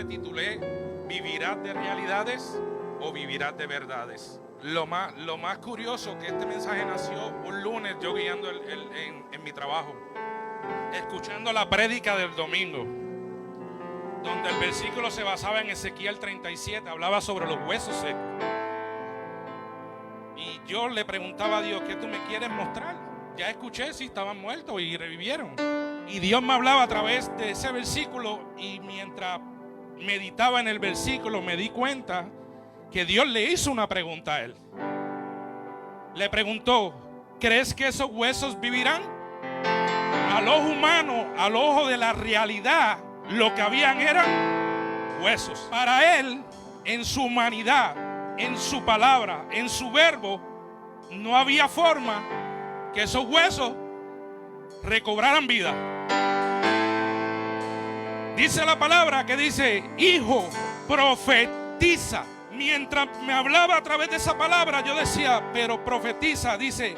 le titulé ¿Vivirás de realidades o vivirás de verdades? Lo más curioso que este mensaje nació un lunes, yo guiando en mi trabajo, escuchando la prédica del domingo, donde el versículo se basaba en Ezequiel 37, hablaba sobre los huesos secos. Y yo le preguntaba a Dios, ¿qué tú me quieres mostrar? Ya escuché si estaban muertos y revivieron. Y Dios me hablaba a través de ese versículo, y mientras meditaba en el versículo me di cuenta que Dios le hizo una pregunta a él. Le preguntó, ¿crees que esos huesos vivirán? Al ojo humano, al ojo de la realidad, lo que habían eran huesos. Para él, en su humanidad, en su palabra, en su verbo, no había forma que esos huesos recobraran vida. Dice la palabra que dice, hijo, profetiza. Mientras me hablaba a través de esa palabra, yo decía, pero profetiza, dice,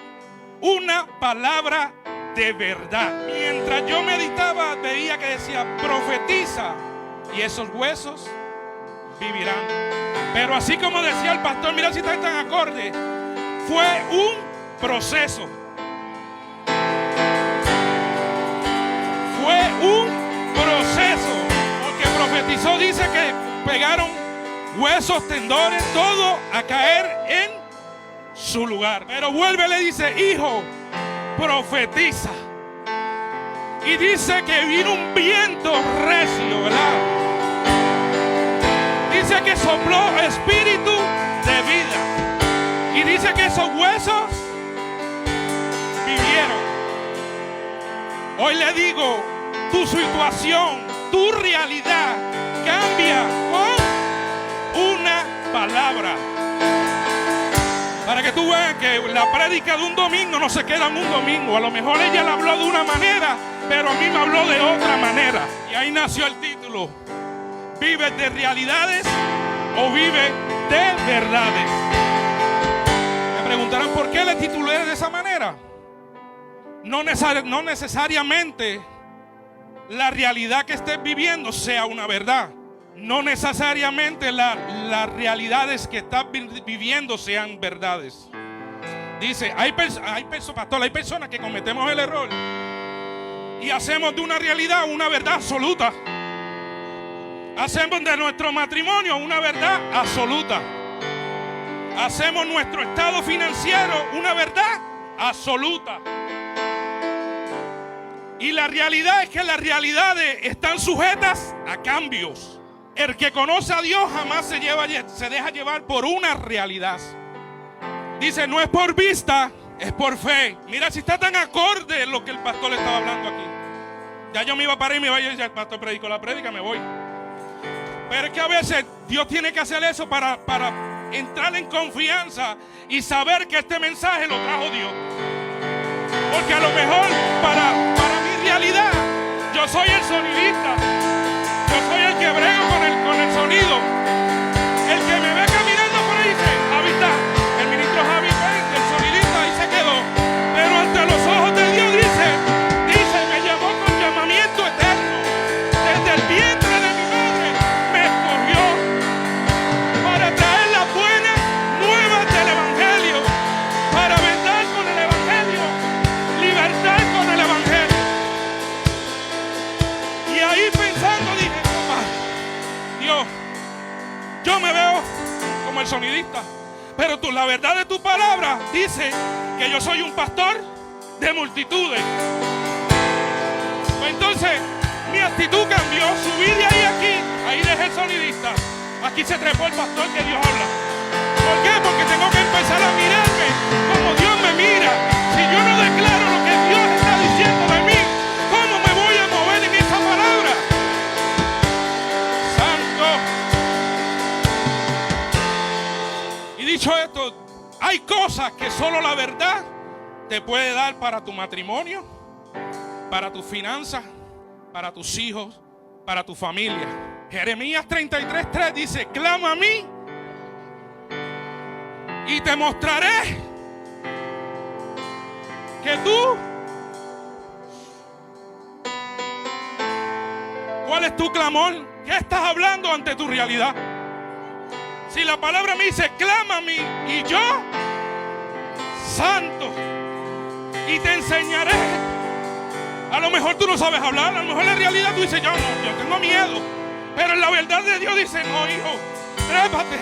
una palabra de verdad. Mientras yo meditaba, veía que decía, profetiza, y esos huesos vivirán. Pero así como decía el pastor, mira si está tan acorde, fue un proceso. Fue un proceso, porque profetizó, dice que pegaron huesos, tendones, todo a caer en su lugar. Pero vuelve y le dice, hijo, profetiza. Y dice que vino un viento recio, ¿verdad? Dice que sopló espíritu de vida. Y dice que esos huesos vivieron. Hoy le digo, tu situación, tu realidad cambia con una palabra. Para que tú veas que la prédica de un domingo no se queda en un domingo. A lo mejor ella le habló de una manera, pero a mí me habló de otra manera. Y ahí nació el título, ¿vives de realidades o vives de verdades? Me preguntarán por qué le titulé de esa manera. No necesariamente la realidad que estés viviendo sea una verdad. No necesariamente las realidades que estás viviendo sean verdades. Dice, hay personas que cometemos el error y hacemos de una realidad una verdad absoluta. Hacemos de nuestro matrimonio una verdad absoluta. Hacemos nuestro estado financiero una verdad absoluta. Y la realidad es que las realidades están sujetas a cambios. El que conoce a Dios jamás se deja llevar por una realidad. Dice, no es por vista, es por fe. Mira si está tan acorde lo que el pastor le estaba hablando aquí. Ya yo me iba a parar y me iba a decir, el pastor predicó la prédica, me voy. Pero es que a veces Dios tiene que hacer eso para entrar en confianza y saber que este mensaje lo trajo Dios. Porque a lo mejor para mi realidad, yo soy el sonidista, yo soy el que brego con el sonido. El que me ve caminando por ahí dice, Javi está, el ministro Javi, el sonidista, ahí se quedó. Pero ante los ojos de Dios dice, me llamó con llamamiento eterno. Desde el vientre de mi madre me escogió para traer las buenas nuevas del evangelio, para vendar con el evangelio, libertad con el evangelio. Y ahí pensando dije, Dios, yo me veo como el sonidista, pero la verdad de tu palabra dice que yo soy un pastor de multitudes. Pues entonces mi actitud cambió, subí de ahí a aquí, ahí dejé el sonidista, aquí se trepó el pastor que Dios habla. ¿Por qué? Porque tengo que empezar a mirarme como Dios me mira. Si yo no declaro lo que Dios está diciendo de mí, ¿cómo me voy a mover en esa palabra? Santo. Y dicho esto, hay cosas que solo la verdad te puede dar para tu matrimonio, para tus finanzas, para tus hijos, para tu familia. Jeremías 33:3 dice, clama a mí y te mostraré que tú, ¿cuál es tu clamor? ¿Qué estás hablando ante tu realidad? Si la palabra me dice, clama a mí y yo, santo, y te enseñaré. A lo mejor tú no sabes hablar, a lo mejor en realidad tú dices, yo tengo miedo. Pero en la verdad de Dios dice, no, hijo, trépate,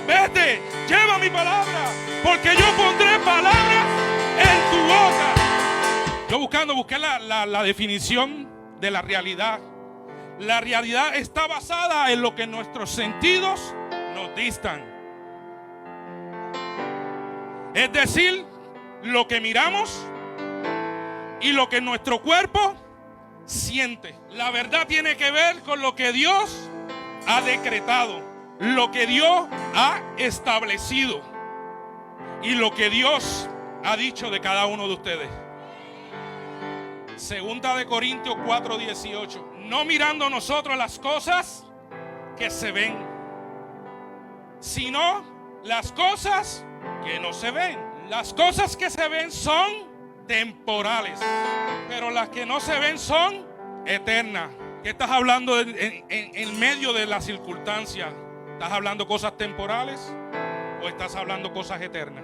vete, lleva mi palabra, porque yo pondré palabras en tu boca. Yo busqué la definición de la realidad. La realidad está basada en lo que nuestros sentidos nos dictan. Es decir, lo que miramos y lo que nuestro cuerpo siente. La verdad tiene que ver con lo que Dios ha decretado, lo que Dios ha establecido y lo que Dios ha dicho de cada uno de ustedes. Segunda de Corintios 4:18. No mirando nosotros las cosas que se ven, sino las cosas que no se ven. Las cosas que se ven son temporales, pero las que no se ven son eternas. ¿Qué estás hablando en medio de la circunstancia? ¿Estás hablando cosas temporales o estás hablando cosas eternas?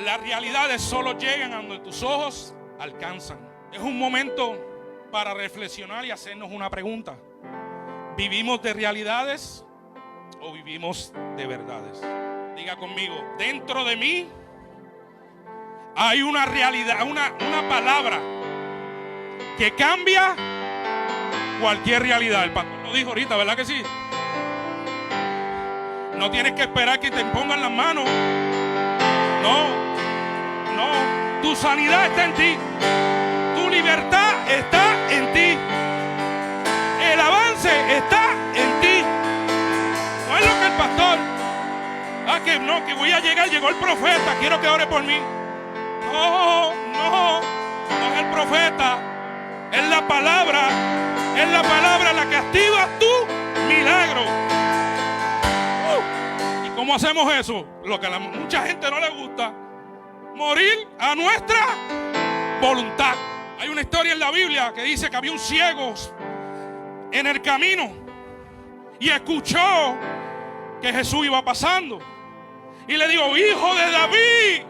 Las realidades solo llegan a donde tus ojos alcanzan. Es un momento para reflexionar y hacernos una pregunta. ¿Vivimos de realidades o vivimos de verdades? Diga conmigo, dentro de mí hay una realidad, una palabra que cambia cualquier realidad. El pastor lo dijo ahorita, ¿verdad que sí? No tienes que esperar que te pongan las manos. No. Tu sanidad está en ti. Tu libertad está en ti. El avance está en ti. No es lo que el pastor. Que voy a llegar, llegó el profeta, quiero que ore por mí. No es el profeta. Es la palabra la que activa tu milagro. ¿Y cómo hacemos eso? Lo que a mucha gente no le gusta: morir a nuestra voluntad. Hay una historia en la Biblia que dice que había un ciego en el camino y escuchó que Jesús iba pasando y le dijo: hijo de David,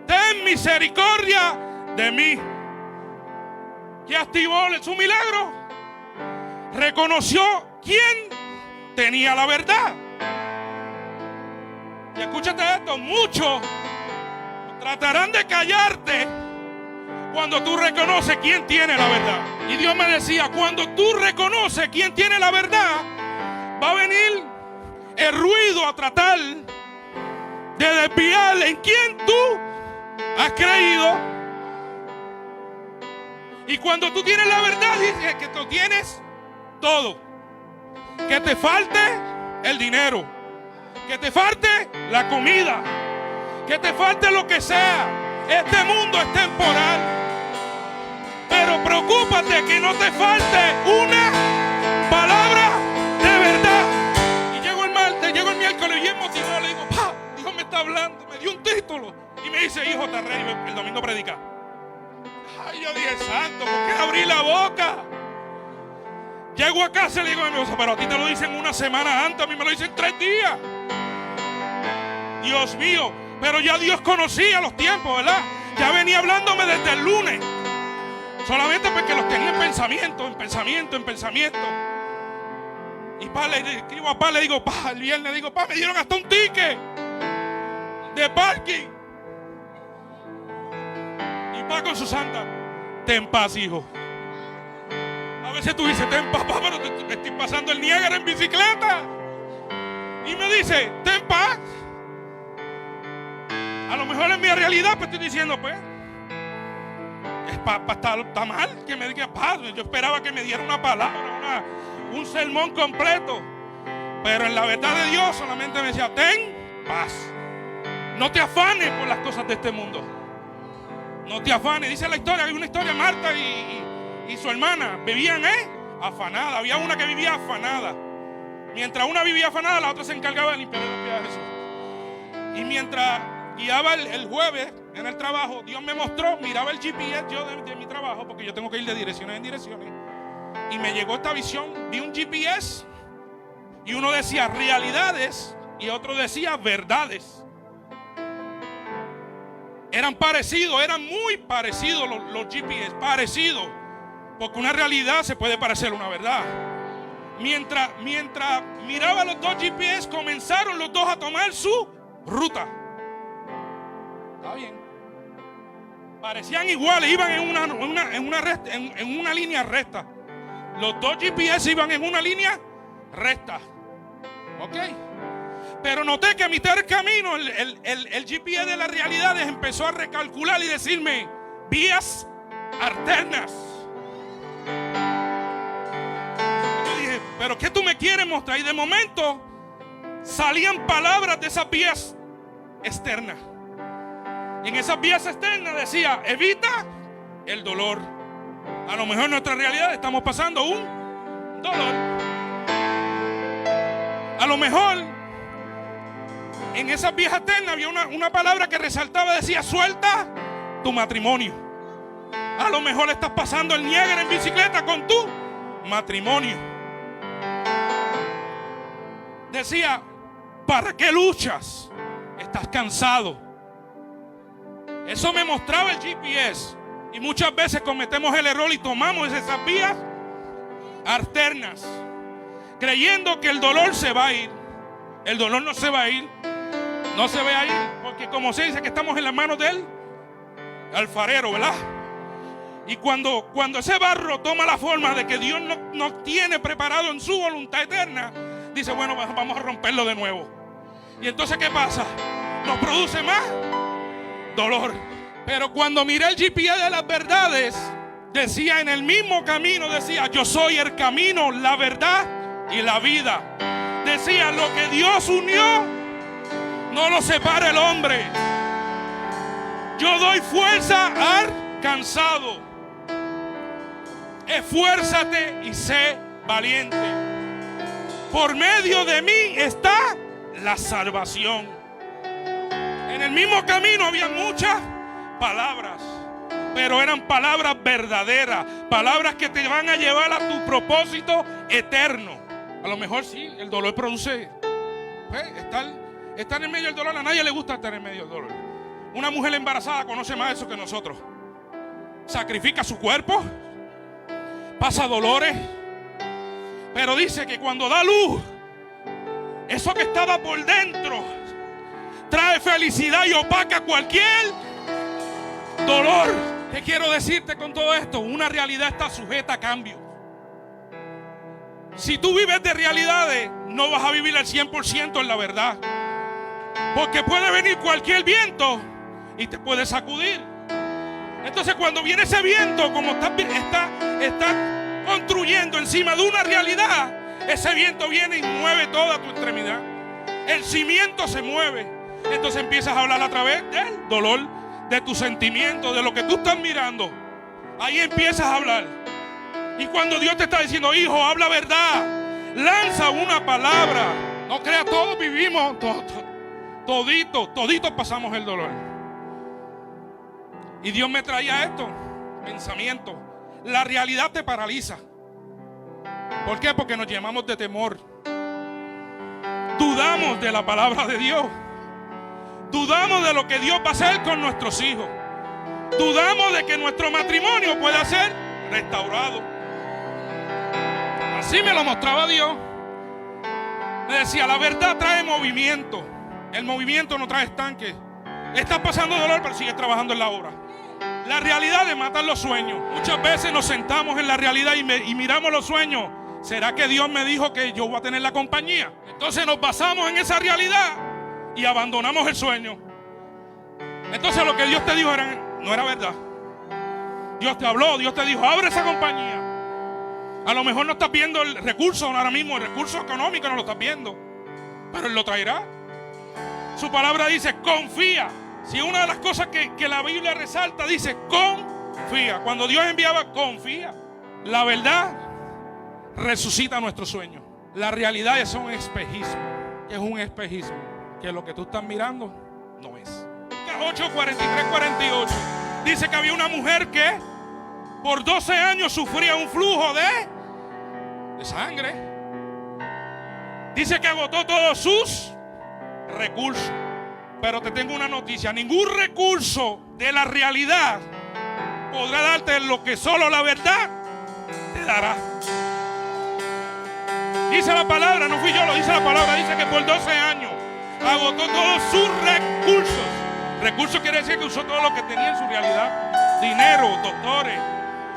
ten misericordia de mí. ¿Qué activó su milagro? Reconoció quién tenía la verdad. Y escúchate esto: muchos tratarán de callarte cuando tú reconoces quién tiene la verdad. Y Dios me decía, cuando tú reconoces quién tiene la verdad, va a venir el ruido a tratar de desviar en quién tú has creído. Y cuando tú tienes la verdad, dices que tú tienes todo. Que te falte el dinero, que te falte la comida, que te falte lo que sea. Este mundo es temporal, pero preocúpate que no te falte una palabra de verdad. Y llegó el miércoles bien motivado. Le digo: pa, Dios me está hablando, me dio un título y me dice: hijo, te rey, el domingo predica. Ay, yo dije: santo, ¿por qué abrí la boca? Llego a casa y le digo a mi esposa: pero a ti te lo dicen una semana antes, a mí me lo dicen 3 días. Dios mío, pero ya Dios conocía los tiempos, ¿verdad? Ya venía hablándome desde el lunes. Solamente porque los tenía en pensamiento. Y pa, le escribo a pa, le digo: pa, el viernes digo: pa, me dieron hasta un ticket de parking. Y pa con su santa: ten paz, hijo. A veces tú dices: ten paz, papá, pero te estoy pasando el Niágara en bicicleta. Y me dice: ten paz. A lo mejor en mi realidad pues estoy diciendo: pues está mal que me diga paz. Yo esperaba que me diera una palabra, un sermón completo. Pero en la verdad de Dios solamente me decía: ten paz. No te afanes por las cosas de este mundo. No te afanes. Dice la historia, hay una historia: Marta y su hermana vivían afanada. Había una que vivía afanada. Mientras una vivía afanada, la otra se encargaba de limpiar los pies de Jesús. Y mientras guiaba el jueves en el trabajo, Dios me mostró, miraba el GPS yo de mi trabajo, porque yo tengo que ir de direcciones en direcciones, y me llegó esta visión. Vi un GPS Y uno decía realidades y otro decía verdades. Eran parecidos, eran muy parecidos los GPS, parecidos. Porque una realidad se puede parecer a una verdad. Mientras miraba los dos GPS, comenzaron los dos a tomar su ruta. Está bien. Parecían iguales, iban en una línea recta. Los dos GPS iban en una línea recta. Ok. Pero noté que a mitad del camino el GPS de las realidades empezó a recalcular y decirme vías alternas. Yo dije, ¿pero qué tú me quieres mostrar? Y de momento salían palabras de esas vías externas. Y en esas vías externas decía, evita el dolor. A lo mejor en nuestra realidad estamos pasando un dolor. A lo mejor en esas vías externas había una palabra que resaltaba, decía, suelta tu matrimonio. A lo mejor estás pasando el Niágara en bicicleta con tu matrimonio. Decía, ¿para qué luchas? Estás cansado. Eso me mostraba el GPS. Y muchas veces cometemos el error y tomamos esas vías alternas, creyendo que el dolor se va a ir. El dolor no se va a ir. No se va a ir, porque como se dice que estamos en las manos del alfarero, ¿verdad? Y cuando ese barro toma la forma de que Dios nos tiene preparado en su voluntad eterna, dice, bueno, vamos a romperlo de nuevo. Y entonces, ¿qué pasa? Nos produce más dolor. Pero cuando miré el GPS de las verdades, decía en el mismo camino, decía, yo soy el camino, la verdad y la vida. Decía, lo que Dios unió, no lo separa el hombre. Yo doy fuerza al cansado. Esfuérzate y sé valiente. Por medio de mí está la salvación. En el mismo camino había muchas palabras, pero eran palabras verdaderas, palabras que te van a llevar a tu propósito eterno. A lo mejor sí, el dolor produce estar en medio del dolor. A nadie le gusta estar en medio del dolor. Una mujer embarazada conoce más eso que nosotros. Sacrifica su cuerpo, pasa dolores, pero dice que cuando da luz, eso que estaba por dentro trae felicidad y opaca cualquier dolor. ¿Qué quiero decirte con todo esto? Una realidad está sujeta a cambio. Si tú vives de realidades, no vas a vivir al 100% en la verdad. Porque puede venir cualquier viento y te puede sacudir. Entonces cuando viene ese viento, como está construyendo encima de una realidad, ese viento viene y mueve toda tu extremidad. El cimiento se mueve. Entonces empiezas a hablar a través del dolor, de tus sentimientos, de lo que tú estás mirando. Ahí empiezas a hablar. Y cuando Dios te está diciendo, hijo, habla verdad, lanza una palabra. No creas, todos vivimos, toditos pasamos el dolor. Y Dios me traía esto, pensamiento. La realidad te paraliza. ¿Por qué? Porque nos llenamos de temor. Dudamos de la palabra de Dios. Dudamos de lo que Dios va a hacer con nuestros hijos. Dudamos de que nuestro matrimonio pueda ser restaurado. Así me lo mostraba Dios. Me decía, la verdad trae movimiento. El movimiento no trae estanque. Estás pasando dolor, pero sigues trabajando en la obra. La realidad de matar los sueños. Muchas veces nos sentamos en la realidad y miramos los sueños. ¿Será que Dios me dijo que yo voy a tener la compañía? Entonces nos basamos en esa realidad y abandonamos el sueño. Entonces lo que Dios te dijo no era verdad. Dios te habló, Dios te dijo, abre esa compañía. A lo mejor no estás viendo el recurso ahora mismo, el recurso económico no lo estás viendo, pero Él lo traerá. Su palabra dice, confía. Si una de las cosas que la Biblia resalta, dice, confía. Cuando Dios enviaba, confía. La verdad resucita nuestro sueño. La realidad es un espejismo. Es un espejismo. Que lo que tú estás mirando no es. 8:43-48 dice que había una mujer que por 12 años sufría un flujo de sangre. Dice que agotó todos sus recursos. Pero te tengo una noticia: ningún recurso de la realidad podrá darte lo que solo la verdad te dará. Dice la palabra, no fui yo, lo dice la palabra. Dice que por 12 años agotó todos sus recursos. Recursos quiere decir que usó todo lo que tenía en su realidad. Dinero, doctores,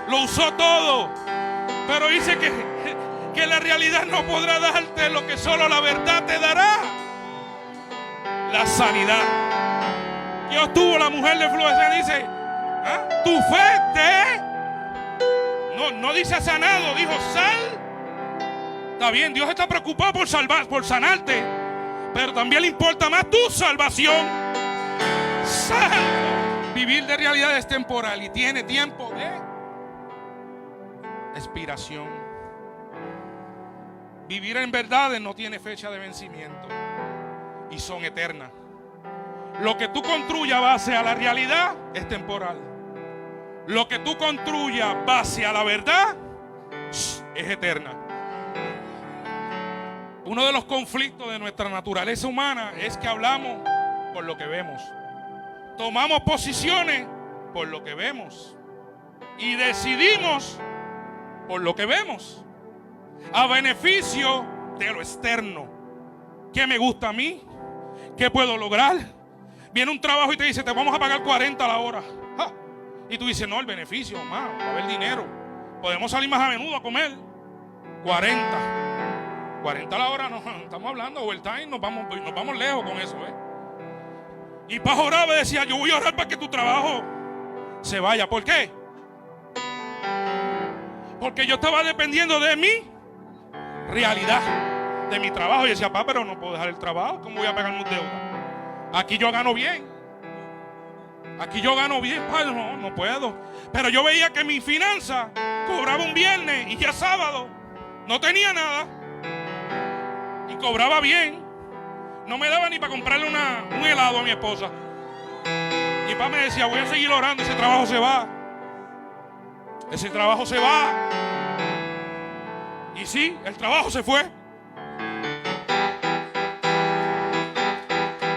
lo usó todo. Pero dice que la realidad no podrá darte lo que solo la verdad te dará: la sanidad. Dios tuvo la mujer de Fluorescencia, dice, ¿ah? Tu fe te... No dice sanado, dijo sal. Está bien, Dios está preocupado por sanarte, pero también le importa más tu salvación. Santo. Vivir de realidad es temporal y tiene tiempo de expiración. Vivir en verdades no tiene fecha de vencimiento y son eternas. Lo que tú construyas base a la realidad es temporal. Lo que tú construyas base a la verdad es eterna. Uno de los conflictos de nuestra naturaleza humana es que hablamos por lo que vemos, tomamos posiciones por lo que vemos y decidimos por lo que vemos, a beneficio de lo externo. ¿Qué me gusta a mí? ¿Qué puedo lograr? Viene un trabajo y te dice, te vamos a pagar 40 a la hora. ¡Ja! Y tú dices, no, el beneficio, más, va a haber dinero. Podemos salir más a menudo a comer. 40 a la hora, no, estamos hablando overtime, nos vamos lejos con eso, ¿eh? Y Pajo oraba y decía, yo voy a orar para que tu trabajo se vaya. ¿Por qué? Porque yo estaba dependiendo de mi realidad, de mi trabajo. Y decía, papá, pero no puedo dejar el trabajo, ¿cómo voy a pagar mis deudas? Aquí yo gano bien. Aquí yo gano bien, padre, no puedo. Pero yo veía que mi finanza cobraba un viernes y ya sábado no tenía nada. Y cobraba bien. No me daba ni para comprarle un helado a mi esposa. Mi papá me decía, voy a seguir orando, ese trabajo se va. Ese trabajo se va. Y sí, el trabajo se fue.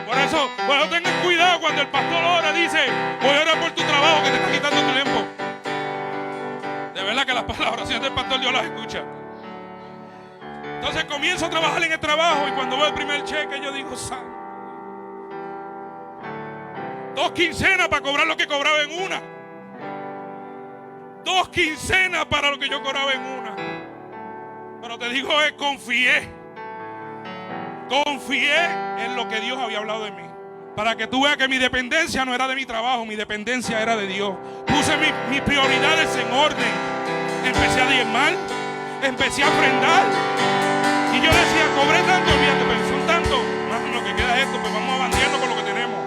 Por eso tengan cuidado cuando el pastor ora, dice, voy a orar por tu trabajo que te está quitando tu tiempo. De verdad que las palabras del pastor Dios las escucha. Entonces comienzo a trabajar en el trabajo y cuando veo el primer cheque yo digo, santo. 2 quincenas para cobrar lo que cobraba en una. 2 quincenas para lo que yo cobraba en una. Pero te digo, confié en lo que Dios había hablado de mí. Para que tú veas que mi dependencia no era de mi trabajo, mi dependencia era de Dios. Puse mis prioridades en orden. Empecé a diezmar, empecé a ofrendar. Y yo decía, cobré tanto, olvídate, pero son tanto. Más lo que queda es esto, pues vamos a bandearnos con lo que tenemos.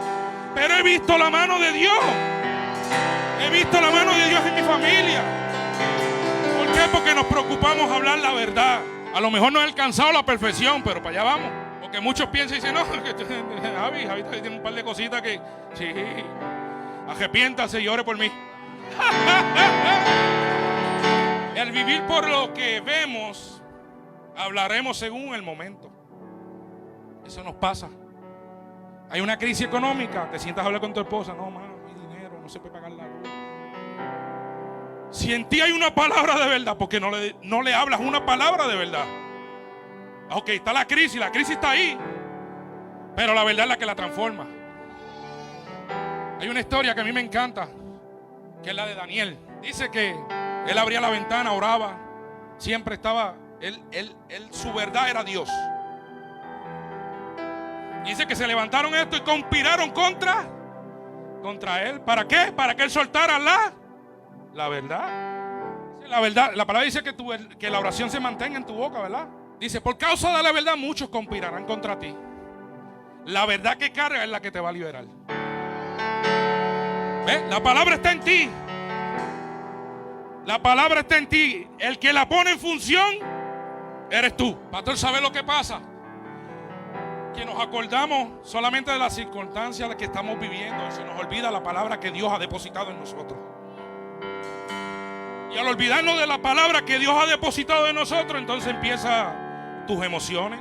Pero he visto la mano de Dios. He visto la mano de Dios en mi familia. ¿Por qué? Porque nos preocupamos hablar la verdad. A lo mejor no he alcanzado la perfección, pero para allá vamos. Porque muchos piensan y dicen, no, Javi tiene un par de cositas que, sí, arrepiéntase y ore por mí. El vivir por lo que vemos, hablaremos según el momento. Eso nos pasa. Hay una crisis económica, te sientas a hablar con tu esposa, no, mamá, mi dinero, no se puede pagar la luz. Si en ti hay una palabra de verdad, porque no le hablas una palabra de verdad. Ok, está la crisis está ahí, pero la verdad es la que la transforma. Hay una historia que a mí me encanta, que es la de Daniel. Dice que él abría la ventana, oraba, siempre estaba, su verdad era Dios. Dice que se levantaron esto y conspiraron contra él. ¿Para qué? Para que él soltara la verdad. La verdad, la palabra dice que la oración se mantenga en tu boca, ¿verdad? Dice, por causa de la verdad muchos conspirarán contra ti. La verdad que carga es la que te va a liberar. ¿Ves? La palabra está en ti. La palabra está en ti. El que la pone en función eres tú. Pastor, ¿sabe lo que pasa? Que nos acordamos solamente de las circunstancias que estamos viviendo y se nos olvida la palabra que Dios ha depositado en nosotros. Y al olvidarnos de la palabra que Dios ha depositado en nosotros, entonces empiezan tus emociones,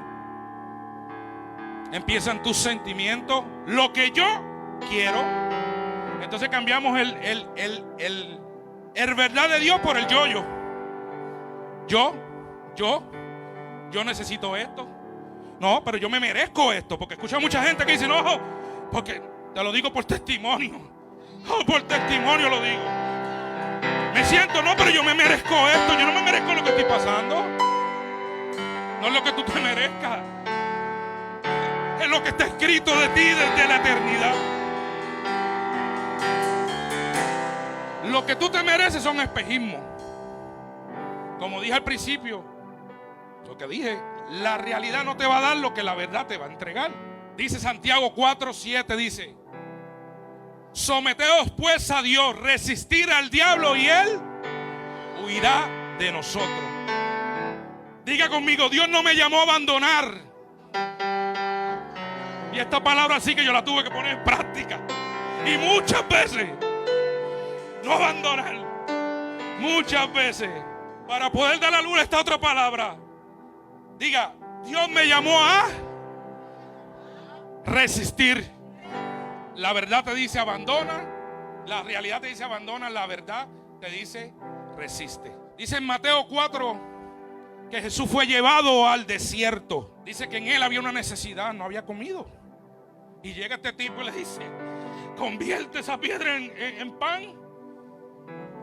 empiezan tus sentimientos, lo que yo quiero. Entonces cambiamos el verdad de Dios por el yo. Yo necesito esto. No, pero yo me merezco esto. Porque escucho a mucha gente que dice, no, porque te lo digo por testimonio. Por testimonio lo digo. Me siento, no, pero yo me merezco esto. Yo no me merezco lo que estoy pasando. No es lo que tú te merezcas. Es lo que está escrito de ti desde la eternidad. Lo que tú te mereces son espejismos. Como dije al principio, lo que dije, la realidad no te va a dar lo que la verdad te va a entregar. Dice Santiago 4:7, dice: someteos pues a Dios, resistir al diablo y él huirá de nosotros. Diga conmigo, Dios no me llamó a abandonar. Y esta palabra sí que yo la tuve que poner en práctica. Y muchas veces, no abandonar. Muchas veces, para poder dar a la luz esta otra palabra. Diga, Dios me llamó a resistir. La verdad te dice abandona. La realidad te dice abandona. La verdad te dice resiste. Dice en Mateo 4 que Jesús fue llevado al desierto. Dice que en él había una necesidad, no había comido. Y llega este tipo y le dice: convierte esa piedra en pan.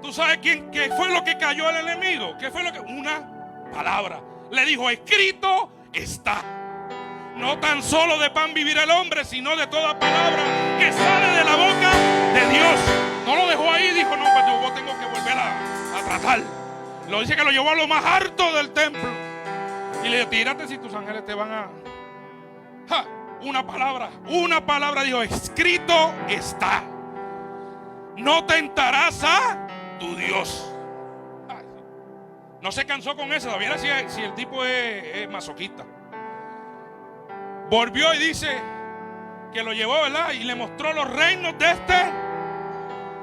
¿Tú sabes qué fue lo que cayó al enemigo? ¿Qué fue lo que? Una palabra. Le dijo: escrito está. No tan solo de pan vivirá el hombre, sino de toda palabra que sale de la boca de Dios. No lo dejó ahí, dijo: no, pues yo tengo que volver a tratar. Lo dice que lo llevó a lo más alto del templo. Y le dijo: tírate si tus ángeles te van a... Una palabra dijo: escrito está. No tentarás a tu Dios. No se cansó con eso. Todavía si el tipo es masoquista. Volvió y dice que lo llevó, ¿verdad? Y le mostró los reinos de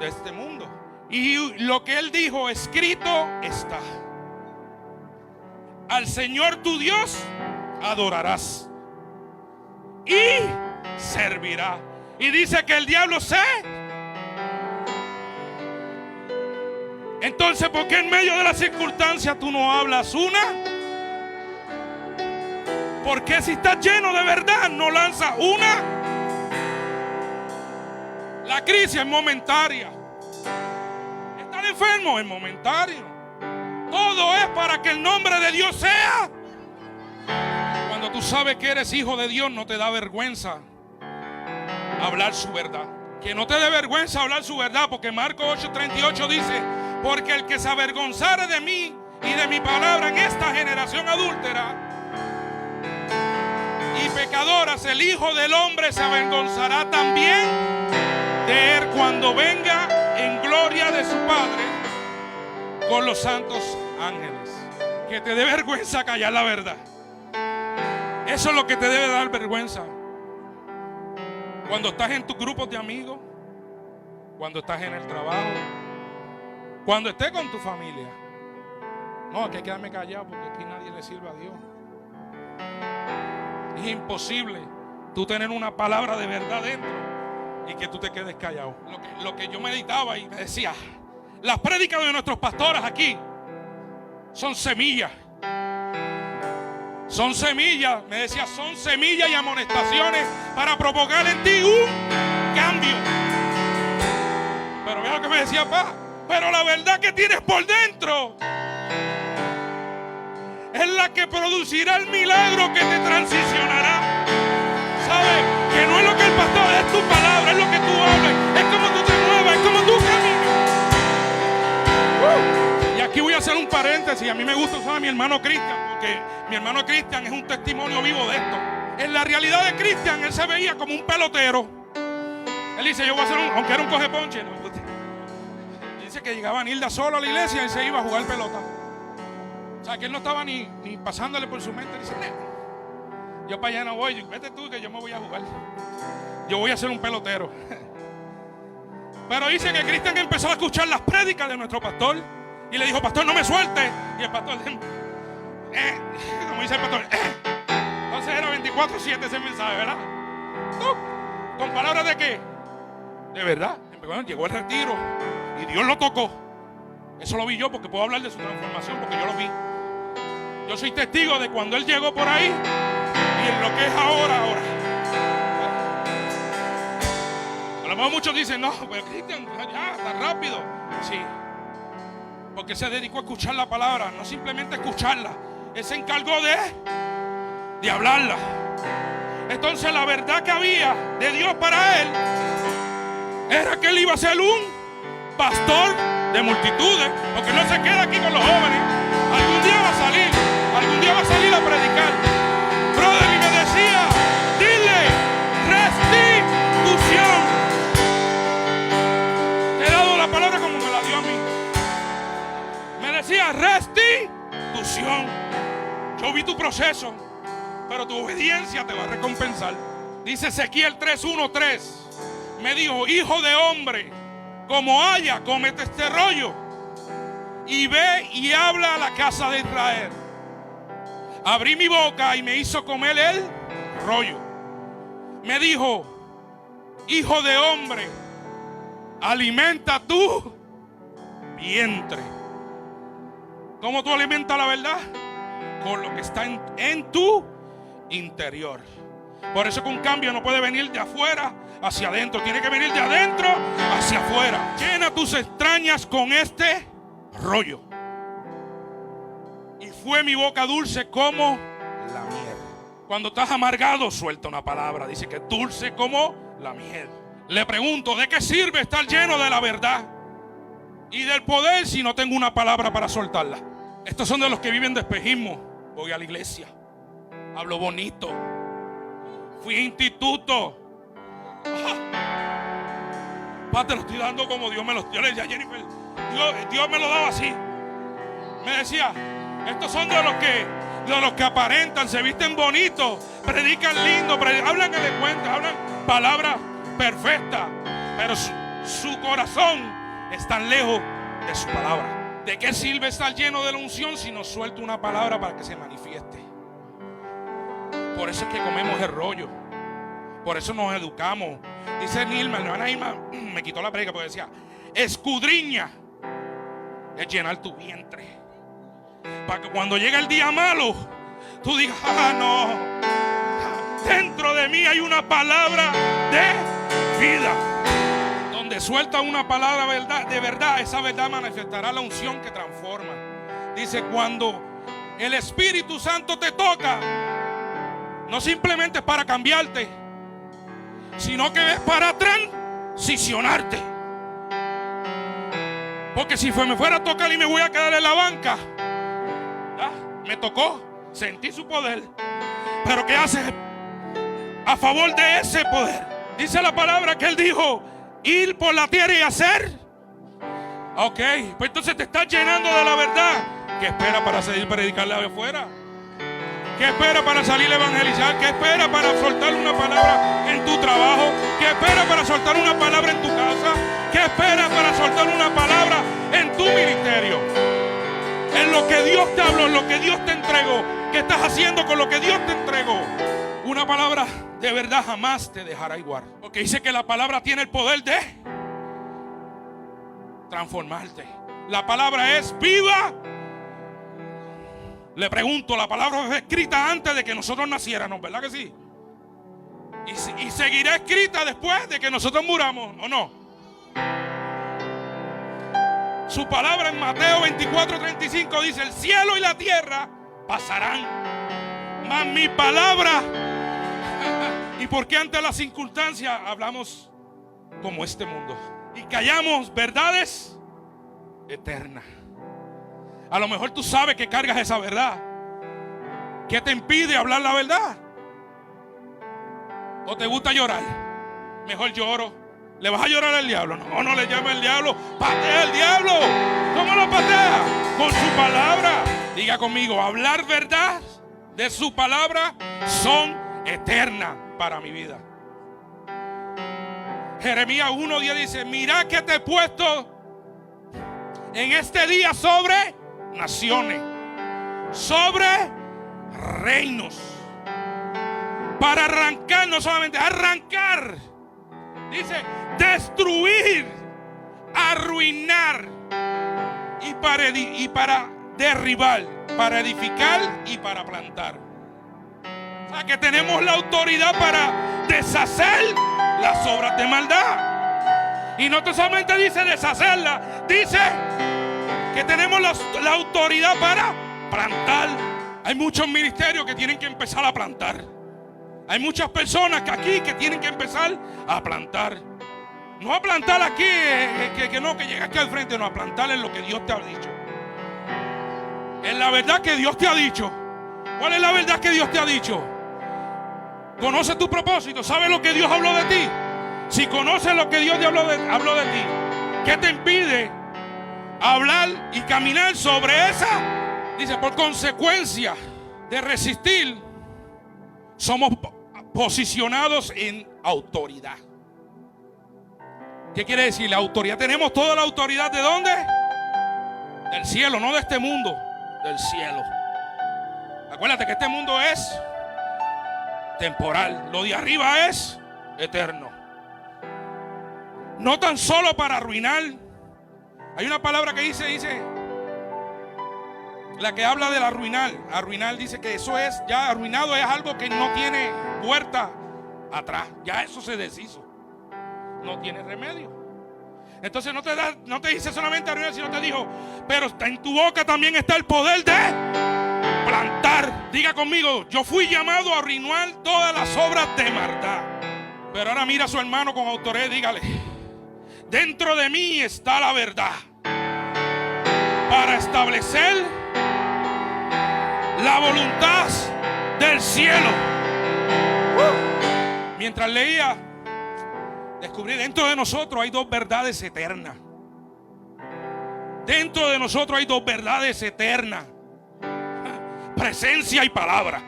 este mundo. Y lo que él dijo, escrito está. Al Señor tu Dios adorarás y servirá. Y dice que el diablo Entonces, ¿por qué en medio de las circunstancias tú no hablas una? ¿Por qué si estás lleno de verdad no lanzas una? La crisis es momentaria. Estar enfermo es momentario. Todo es para que el nombre de Dios sea. Cuando tú sabes que eres hijo de Dios, no te da vergüenza hablar su verdad. Que no te dé vergüenza hablar su verdad, porque Marcos 8:38 dice: porque el que se avergonzare de mí y de mi palabra en esta generación adúltera y pecadoras, el Hijo del Hombre se avergonzará también de él cuando venga en gloria de su Padre con los santos ángeles. Que te dé vergüenza callar la verdad. Eso es lo que te debe dar vergüenza. Cuando estás en tus grupos de amigos, cuando estás en el trabajo, cuando estés con tu familia. No, hay que quedarme callado porque aquí nadie le sirve a Dios. Es imposible tú tener una palabra de verdad dentro y que tú te quedes callado. Lo que yo meditaba y me decía, las prédicas de nuestros pastores aquí son semillas. Son semillas, me decía, son semillas y amonestaciones para provocar en ti un cambio. Pero vea lo que me decía, pa. Pero la verdad que tienes por dentro es la que producirá el milagro que te transicionará. ¿Sabes? Que no es lo que el pastor, es tu palabra, es lo que tú hablas, es como tú te muevas, es como tú caminas. Y aquí voy a hacer un paréntesis. A mí me gusta usar a mi hermano Cristian, porque mi hermano Cristian es un testimonio vivo de esto. En la realidad de Cristian, él se veía como un pelotero. Él dice: yo voy a hacer aunque era un cogeponche, ¿no? Dice que llegaba Nilda solo a la iglesia y se iba a jugar pelota. O sea, que él no estaba ni pasándole por su mente. Dice: yo para allá no voy, vete tú que yo me voy a jugar. Yo voy a ser un pelotero. Pero dice que Cristian empezó a escuchar las prédicas de nuestro pastor y le dijo: pastor, no me suelte. Y el pastor, como dice el pastor, entonces era 24/7 ese mensaje, ¿verdad? ¿Con palabras de qué? De verdad. Bueno, llegó el retiro y Dios lo tocó. Eso lo vi yo porque puedo hablar de su transformación porque yo lo vi. Yo soy testigo de cuando Él llegó por ahí y en lo que es ahora. A lo mejor muchos dicen, no, pero Cristian, ya, tan rápido. Sí, porque se dedicó a escuchar la palabra, no simplemente escucharla. Él se encargó de hablarla. Entonces la verdad que había de Dios para él era que él iba a ser un pastor de multitudes, porque no se queda aquí con los jóvenes. Algún día va a salir a predicar. Brother, y me decía, dile restitución. Te he dado la palabra como me la dio a mí. Me decía restitución. Yo vi tu proceso, pero tu obediencia te va a recompensar. Dice Ezequiel 3:1-3. Me dijo, hijo de hombre, como haya, cómete este rollo y ve y habla a la casa de Israel. Abrí mi boca y me hizo comer el rollo. Me dijo, hijo de hombre, alimenta tu vientre. ¿Cómo tú alimentas la verdad? Con lo que está en tu interior. Por eso que un cambio no puede venir de afuera hacia adentro, tiene que venir de adentro hacia afuera. Llena tus entrañas con este rollo. Y fue mi boca dulce como la miel. Cuando estás amargado, suelta una palabra. Dice que es dulce como la miel. Le pregunto, ¿de qué sirve estar lleno de la verdad y del poder si no tengo una palabra para soltarla? Estos son de los que viven de espejismo. Voy a la iglesia, hablo bonito, fui a instituto. Pa, te lo estoy dando como Dios me lo dio. Yo le decía a Jennifer, Dios me lo daba así. Me decía, estos son de los que aparentan, se visten bonitos, predican lindo, hablan elocuentes, hablan palabras perfectas, pero su corazón está lejos de su palabra. ¿De qué sirve estar lleno de la unción si no suelto una palabra para que se manifieste? Por eso es que comemos el rollo. Por eso nos educamos. Dice Nilma, la hermana Irma me quitó la predica porque decía, escudriña es llenar tu vientre, para que cuando llegue el día malo tú digas, no, dentro de mí hay una palabra de vida. Donde suelta una palabra de verdad, esa verdad manifestará la unción que transforma. Dice, cuando el Espíritu Santo te toca, no simplemente es para cambiarte, sino que es para transicionarte. Porque si me fuera a tocar y me voy a quedar en la banca, me tocó, sentí su poder, pero ¿qué hace a favor de ese poder? Dice la palabra que él dijo, ir por la tierra y hacer. Ok, pues entonces te estás llenando de la verdad. ¿Qué espera para salir a predicarle afuera? ¿Qué espera para salir a evangelizar? ¿Qué espera para soltar una palabra en tu trabajo? ¿Qué espera para soltar una palabra en tu casa? ¿Qué espera para soltar una palabra en tu ministerio? En lo que Dios te habló, en lo que Dios te entregó. ¿Qué estás haciendo con lo que Dios te entregó? Una palabra de verdad jamás te dejará igual. Porque dice que la palabra tiene el poder de transformarte. La palabra es viva. Le pregunto, la palabra fue escrita antes de que nosotros naciéramos, ¿verdad que sí? Y seguirá escrita después de que nosotros muramos, ¿o no? Su palabra en Mateo 24:35 dice, el cielo y la tierra pasarán, mas mi palabra. ¿Y por qué ante las circunstancias hablamos como este mundo y callamos verdades eternas? A lo mejor tú sabes que cargas esa verdad. ¿Qué te impide hablar la verdad? ¿O te gusta llorar? Mejor lloro. ¿Le vas a llorar al diablo? No, no le llame al diablo. Patea al diablo. ¿Cómo lo patea? Con su palabra. Diga conmigo, hablar verdad de su palabra son eternas para mi vida. Jeremías 1:10 dice, mira que te he puesto en este día sobre naciones, sobre reinos. para arrancar, no solamente arrancar, dice destruir, arruinar y para derribar, para edificar y para plantar. O sea que tenemos la autoridad para deshacer las obras de maldad. Y no solamente dice deshacerla, dice que tenemos la autoridad para plantar. Hay muchos ministerios que tienen que empezar a plantar. Hay muchas personas que tienen que empezar a plantar. No a plantar aquí, que llega aquí al frente, no, a plantar en lo que Dios te ha dicho. En la verdad que Dios te ha dicho. ¿Cuál es la verdad que Dios te ha dicho? Conoce tu propósito, sabe lo que Dios habló de ti. Si conoces lo que Dios te habló de ti, ¿qué te impide hablar y caminar sobre esa? Dice, por consecuencia de resistir, somos posicionados en autoridad. ¿Qué quiere decir? La autoridad, tenemos toda la autoridad, ¿de dónde? Del cielo, no de este mundo, del cielo. Acuérdate que este mundo es temporal, lo de arriba es eterno. No tan solo para arruinar. Hay una palabra que dice la que habla del arruinar. Arruinar dice que eso es, ya arruinado es algo que no tiene puerta atrás. Ya eso se deshizo. No tiene remedio. Entonces no te dice solamente arruinar, sino te dijo, pero en tu boca también está el poder de plantar. Diga conmigo, yo fui llamado a arruinar todas las obras de maldad. Pero ahora mira a su hermano con autoridad y dígale, dentro de mí está la verdad para establecer la voluntad del cielo. Mientras leía, descubrí dentro de nosotros hay dos verdades eternas. Dentro de nosotros hay dos verdades eternas: presencia y palabra.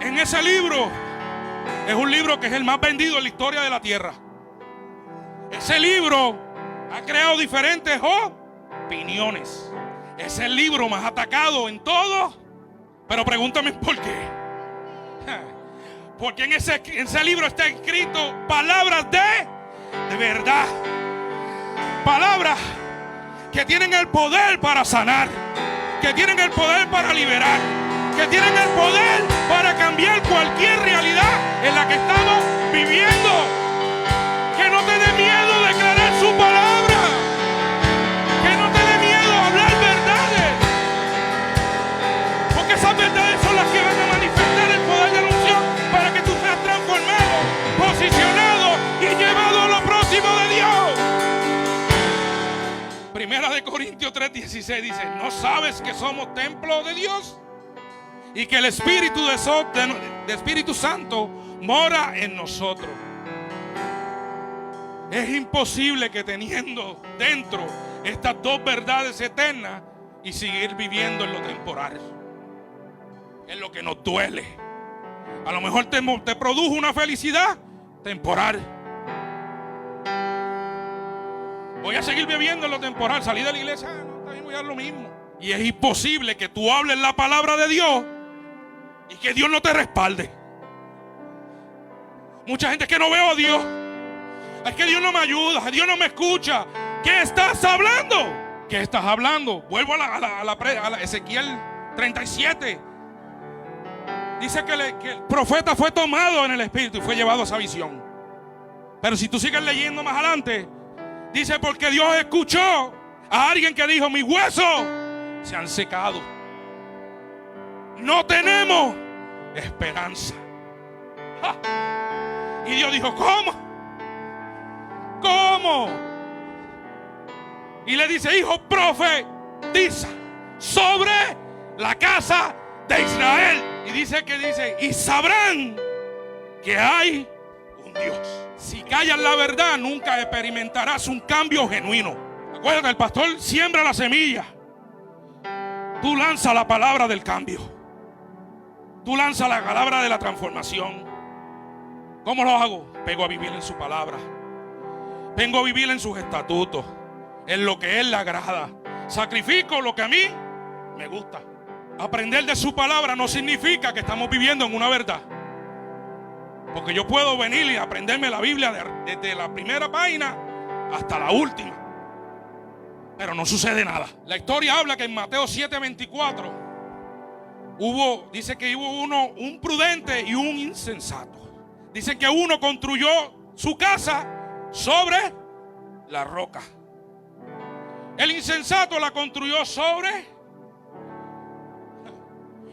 En ese libro, es un libro que es el más vendido en la historia de la tierra. Ese libro ha creado diferentes opiniones. Es el libro más atacado en todo. Pero pregúntame por qué. Porque en ese libro está escrito palabras de verdad. Palabras que tienen el poder para sanar, que tienen el poder para liberar, que tienen el poder para cambiar cualquier realidad en la que estamos viviendo. Que no te dé miedo declarar su palabra. Que no te dé miedo hablar verdades. Porque esas verdades son las que van a manifestar el poder de la unción para que tú seas transformado, posicionado y llevado a lo próximo de Dios. Primera de Corintios 3:16 dice, ¿no sabes que somos templo de Dios? Y que el Espíritu de Espíritu Santo mora en nosotros. Es imposible que teniendo dentro estas dos verdades eternas y seguir viviendo en lo temporal, en lo que nos duele. A lo mejor te produjo una felicidad temporal. Voy a seguir viviendo en lo temporal. Salí de la iglesia, no, también voy a dar lo mismo. Y es imposible que tú hables la palabra de Dios y que Dios no te respalde. Mucha gente, es que no veo a Dios, es que Dios no me ayuda, Dios no me escucha. ¿Qué estás hablando? ¿Qué estás hablando? Vuelvo a la Ezequiel 37. Dice que el profeta fue tomado en el espíritu y fue llevado a esa visión. Pero si tú sigues leyendo más adelante, dice, porque Dios escuchó a alguien que dijo, mis huesos se han secado, no tenemos esperanza. ¡Ja! Y Dios dijo, ¿cómo? ¿Cómo? Y le dice, hijo, profetiza sobre la casa de Israel. Y dice, y sabrán que hay un Dios. Si callas la verdad, nunca experimentarás un cambio genuino. Acuérdate, el pastor siembra la semilla. Tú lanzas la palabra del cambio. Tú lanzas la palabra de la transformación. ¿Cómo lo hago? Vengo a vivir en su palabra. Vengo a vivir en sus estatutos, en lo que Él le agrada. Sacrifico lo que a mí me gusta. Aprender de su palabra no significa que estamos viviendo en una verdad. Porque yo puedo venir y aprenderme la Biblia desde la primera página hasta la última, pero no sucede nada. La historia habla que en Mateo 7:24 dice que hubo un prudente y un insensato. Dice que uno construyó su casa sobre la roca. El insensato la construyó sobre,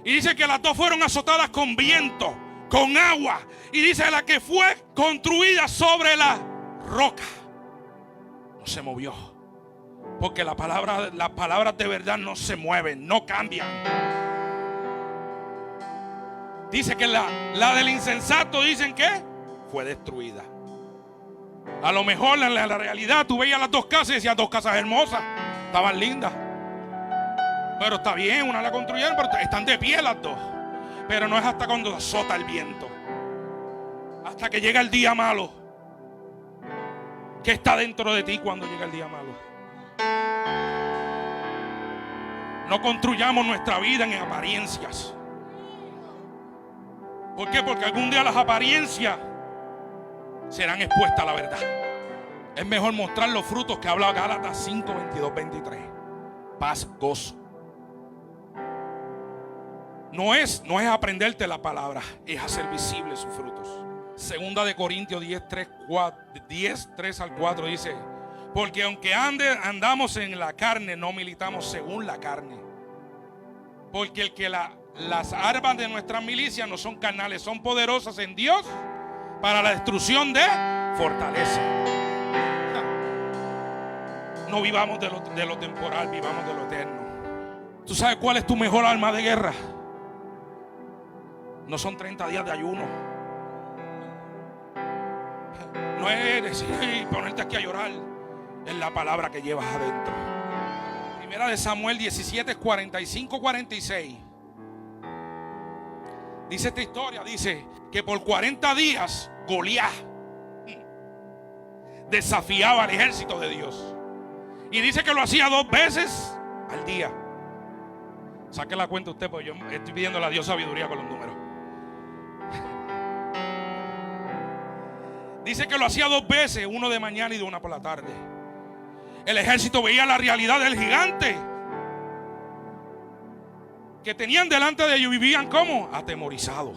y dice que las dos fueron azotadas con viento, con agua. Y dice la que fue construida sobre la roca no se movió. Porque las palabras de verdad no se mueven, no cambian. Dice que la del insensato, dicen que fue destruida. A lo mejor en la realidad tú veías las dos casas y decías, dos casas hermosas, estaban lindas. Pero está bien, una la construyeron, pero están de pie las dos. Pero no es hasta cuando azota el viento, hasta que llega el día malo. ¿Qué está dentro de ti cuando llega el día malo? No construyamos nuestra vida en apariencias. ¿Por qué? Porque algún día las apariencias serán expuestas a la verdad. Es mejor mostrar los frutos que habla Gálatas 5, 22, 23. Paz, gozo. No es aprenderte la palabra, es hacer visibles sus frutos. Segunda de Corintios 10, 3 al 4 dice: porque aunque andamos en la carne, no militamos según la carne. Porque el que las armas de nuestras milicias no son carnales, son poderosas en Dios para la destrucción de fortaleza. No vivamos de lo temporal, vivamos de lo eterno. ¿Tú sabes cuál es tu mejor arma de guerra? No son 30 días de ayuno. No es decir y ponerte aquí a llorar. Es la palabra que llevas adentro. Primera de Samuel 17, 45, 46. Dice esta historia, dice que por 40 días Goliat desafiaba al ejército de Dios. Y dice que lo hacía 2 veces al día. Saque la cuenta usted, porque yo estoy pidiéndole a Dios sabiduría con los números. Dice que lo hacía 2 veces, uno de mañana y de una por la tarde. El ejército veía la realidad del gigante que tenían delante de ellos, vivían como atemorizados.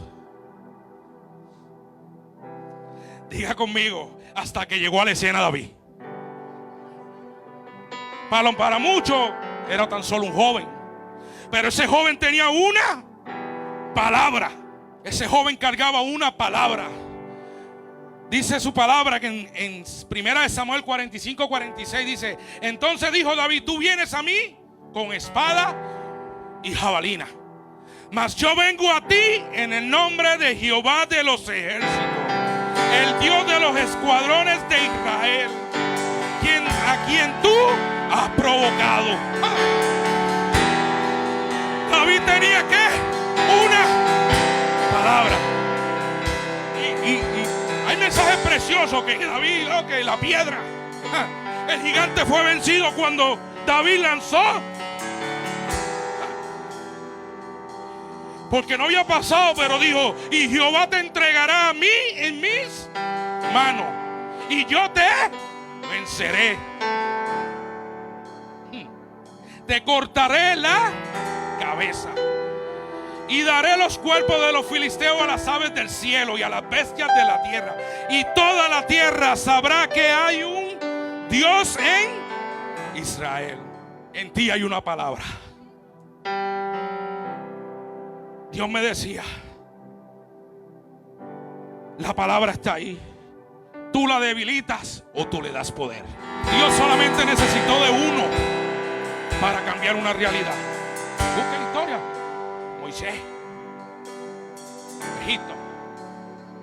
Diga conmigo, hasta que llegó a la escena David. Para muchos era tan solo un joven, pero ese joven tenía una palabra. Ese joven cargaba una palabra. Dice su palabra que en primera de Samuel 45, 46 dice: entonces dijo David, tú vienes a mí con espada y jabalina, mas yo vengo a ti en el nombre de Jehová de los ejércitos, el Dios de los escuadrones de Israel, a quien tú has provocado. David tenía que una palabra. Y hay mensajes preciosos que David, que la piedra, el gigante fue vencido cuando David lanzó, porque no había pasado, pero dijo: y Jehová te entregará a mí en mis manos, y yo te venceré, te cortaré la cabeza y daré los cuerpos de los filisteos a las aves del cielo y a las bestias de la tierra, y toda la tierra sabrá que hay un Dios en Israel. En ti hay una palabra. Dios me decía, la palabra está ahí. Tú la debilitas o tú le das poder. Dios solamente necesitó de uno para cambiar una realidad. Busca la historia. Moisés, Egipto,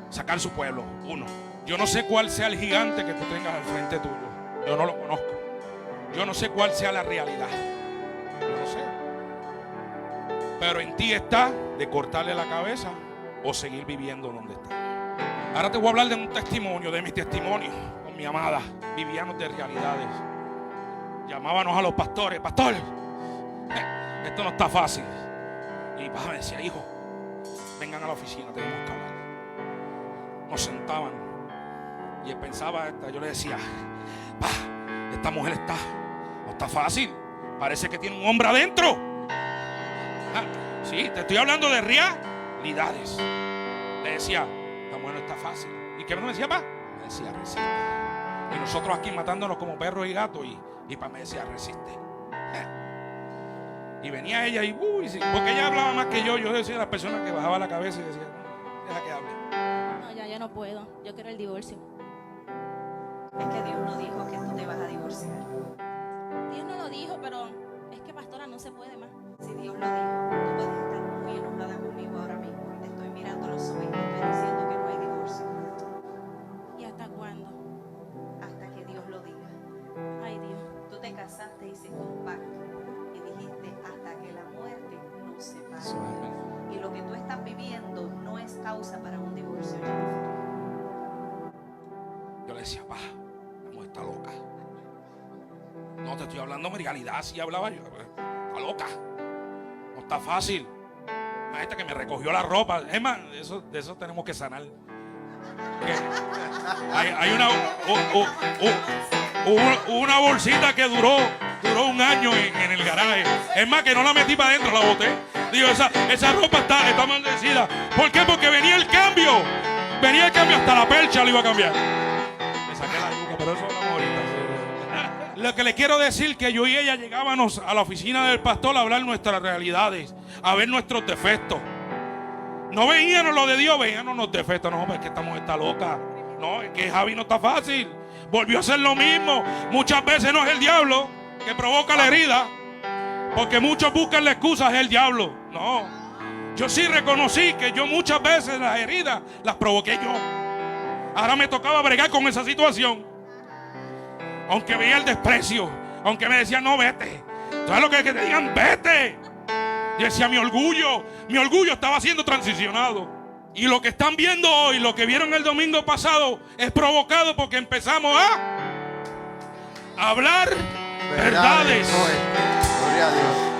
sacar su pueblo, uno. Yo no sé cuál sea el gigante que tú tengas al frente tuyo. Yo no lo conozco. Yo no sé cuál sea la realidad. Yo no sé. Pero en ti está de cortarle la cabeza o seguir viviendo donde está. Ahora te voy a hablar de un testimonio, de mi testimonio con mi amada. Vivíamos de realidades. Llamábamos a los pastores: pastor, esto no está fácil. Y papá me decía, hijo, vengan a la oficina, tenemos que hablar. Nos sentaban y él pensaba, yo le decía, pa, esta mujer no está fácil, parece que tiene un hombre adentro. Sí, te estoy hablando de realidades. Le decía, esta mujer no está fácil. ¿Y qué me decía, pa? Me decía, resiste. Y nosotros aquí matándonos como perros y gatos, y pa me decía, resiste. Y venía ella y sí, porque ella hablaba más que yo decía a las personas que bajaba la cabeza y decía, no, deja que hable. No, ya no puedo, yo quiero el divorcio. Es que Dios no dijo que tú te vas a divorciar. Dios no lo dijo, pero es que pastora no se puede más. Si Dios lo dijo, tú puedes estar muy enojada conmigo ahora mismo. Te estoy mirando los ojos y te estoy diciendo que no hay divorcio. ¿Y hasta cuándo? Hasta que Dios lo diga. Ay, Dios. Tú te casaste, hiciste un pacto y dijiste hasta que la muerte nos separe. Y lo que tú estás viviendo no es causa para un divorcio, Jennifer. Yo le decía, pa, la mujer está loca. No te estoy hablando de realidad, así hablaba yo. Está loca. No está fácil. Imagínate que me recogió la ropa. Es más, de eso tenemos que sanar. Hay una bolsita que duró un año en el garaje. Es más, que no la metí para adentro, la boté. Digo, esa ropa está maldecida. ¿Por qué? Porque venía el cambio. Venía el cambio, hasta la percha lo iba a cambiar. Le saqué la yuca, pero eso hablamos ahorita. Lo que le quiero decir, que yo y ella llegábamos a la oficina del pastor a hablar nuestras realidades, a ver nuestros defectos. No veíamos lo de Dios, veíamos los defectos. No, es que esta mujer está loca. No, es que Javi no está fácil. Volvió a hacer lo mismo. Muchas veces no es el diablo que provoca la herida, porque muchos buscan la excusa, es el diablo. No, yo sí reconocí que yo muchas veces las heridas las provoqué yo. Ahora me tocaba bregar con esa situación. Aunque veía el desprecio, aunque me decían, no, vete. ¿Sabes lo que es que te digan? Vete. Yo decía, mi orgullo estaba siendo transicionado. Y lo que están viendo hoy, lo que vieron el domingo pasado, es provocado porque empezamos a hablar verdades. Gloria a Dios.